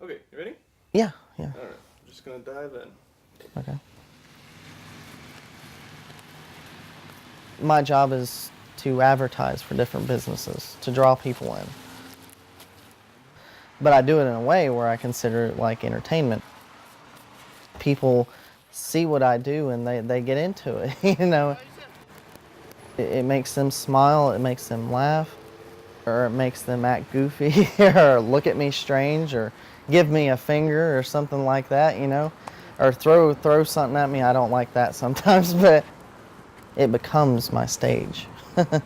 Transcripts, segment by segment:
Okay, you ready? Yeah. All right, I'm just gonna dive in. Okay. My job is to advertise for different businesses, to draw people in. But I do it in a way where I consider it like entertainment. People see what I do and they get into it, you know. It makes them smile, it makes them laugh, or it makes them act goofy, or look at me strange, or give me a finger or something like that, you know. Or throw something at me. I don't like that sometimes, but it becomes my stage. I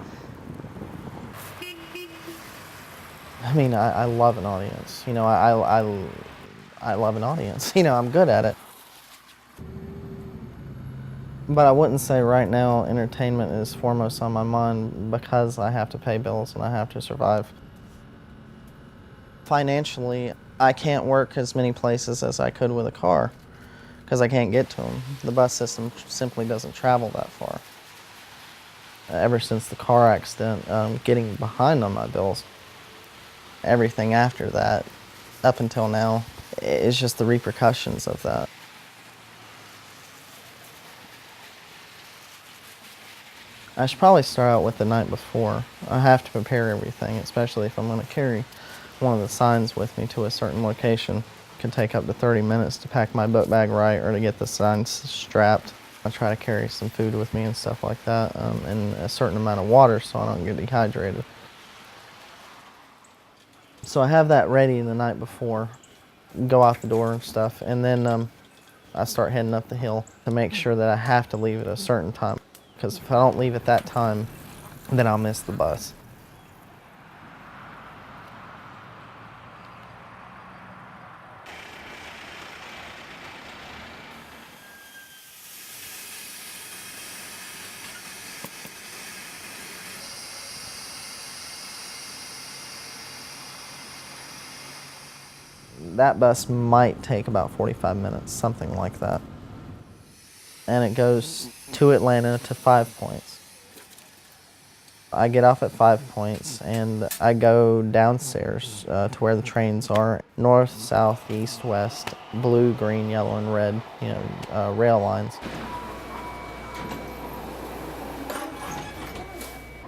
mean, I love an audience. You know, I love an audience. You know, I'm good at it. But I wouldn't say right now entertainment is foremost on my mind because I have to pay bills and I have to survive. Financially, I can't work as many places as I could with a car because I can't get to them. The bus system simply doesn't travel that far. Ever since the car accident, getting behind on my bills, everything after that, up until now, is just the repercussions of that. I should probably start out with the night before. I have to prepare everything, especially if I'm going to carry one of the signs with me to a certain location. It can take up to 30 minutes to pack my book bag right or to get the signs strapped. I try to carry some food with me and stuff like that, and a certain amount of water so I don't get dehydrated. So I have that ready the night before, go out the door and stuff, and then I start heading up the hill to make sure that I have to leave at a certain time. Because if I don't leave at that time, then I'll miss the bus. That bus might take about 45 minutes, something like that. And it goes to Atlanta to 5 Points. I get off at 5 Points and I go downstairs to where the trains are. North, south, east, west, blue, green, yellow, and red, rail lines.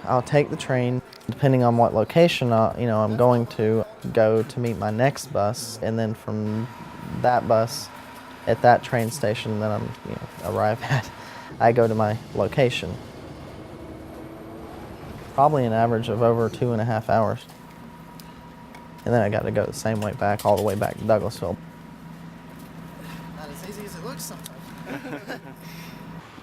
I'll take the train, depending on what location I'm going to go to meet my next bus, and then from that bus at that train station that I'm arrive at, I go to my location. Probably an average of over 2.5 hours. And then I got to go the same way back, all the way back to Douglasville. Not as easy as it looks sometimes.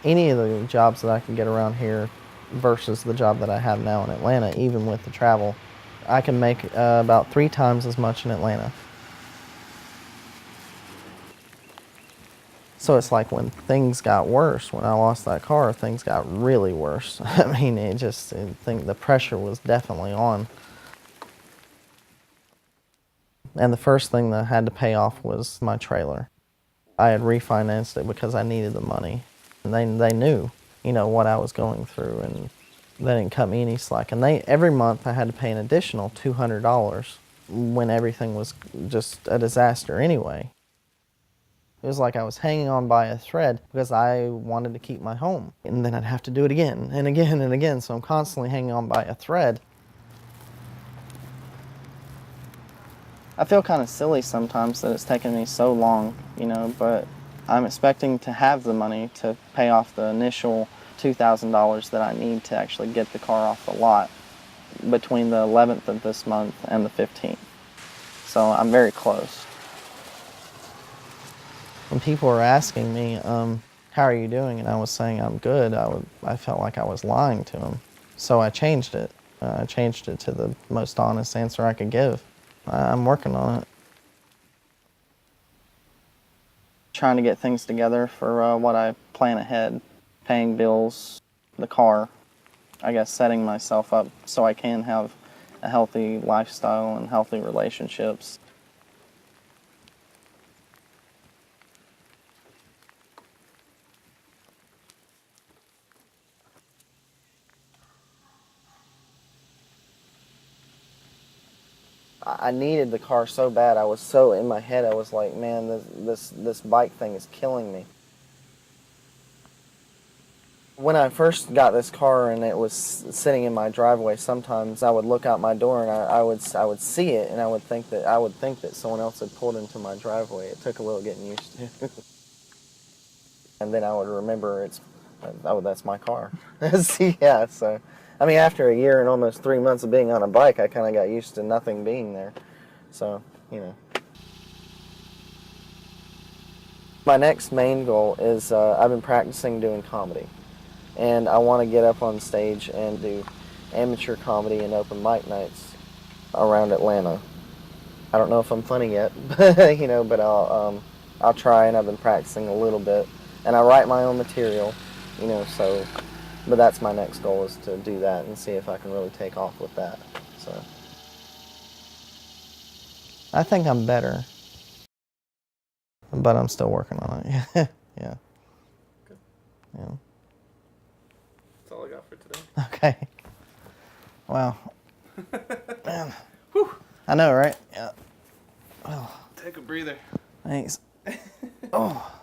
Any of the jobs that I can get around here versus the job that I have now in Atlanta, even with the travel, I can make about 3 times as much in Atlanta. So it's like when things got worse, when I lost that car, things got really worse. I mean, I think the pressure was definitely on. And the first thing that I had to pay off was my trailer. I had refinanced it because I needed the money. And they knew, what I was going through, and they didn't cut me any slack. And every month I had to pay an additional $200 when everything was just a disaster anyway. It was like I was hanging on by a thread because I wanted to keep my home. And then I'd have to do it again and again and again. So I'm constantly hanging on by a thread. I feel kind of silly sometimes that it's taken me so long, but I'm expecting to have the money to pay off the initial $2,000 that I need to actually get the car off the lot between the 11th of this month and the 15th. So I'm very close. When people were asking me, how are you doing? And I was saying I'm good, I felt like I was lying to them. So I changed it. I changed it to the most honest answer I could give. I'm working on it. Trying to get things together for what I plan ahead. Paying bills, the car. I guess setting myself up so I can have a healthy lifestyle and healthy relationships. I needed the car so bad. I was so in my head. I was like, man, this bike thing is killing me. When I first got this car and it was sitting in my driveway, sometimes I would look out my door and I would see it, and I would think that someone else had pulled into my driveway. It took a little getting used to. And then I would remember that's my car. Yeah, so I mean, after a year and almost 3 months of being on a bike, I kind of got used to nothing being there. So, you know. My next main goal is I've been practicing doing comedy. And I want to get up on stage and do amateur comedy and open mic nights around Atlanta. I don't know if I'm funny yet, you know, but I'll try, and I've been practicing a little bit. And I write my own material, you know, so, but that's my next goal, is to do that and see if I can really take off with that. So I think I'm better, but I'm still working on it. Yeah. Good. Yeah. That's all I got for today. Okay. Wow. Man. Whew. I know, right? Yeah. Oh. Take a breather. Thanks. Oh.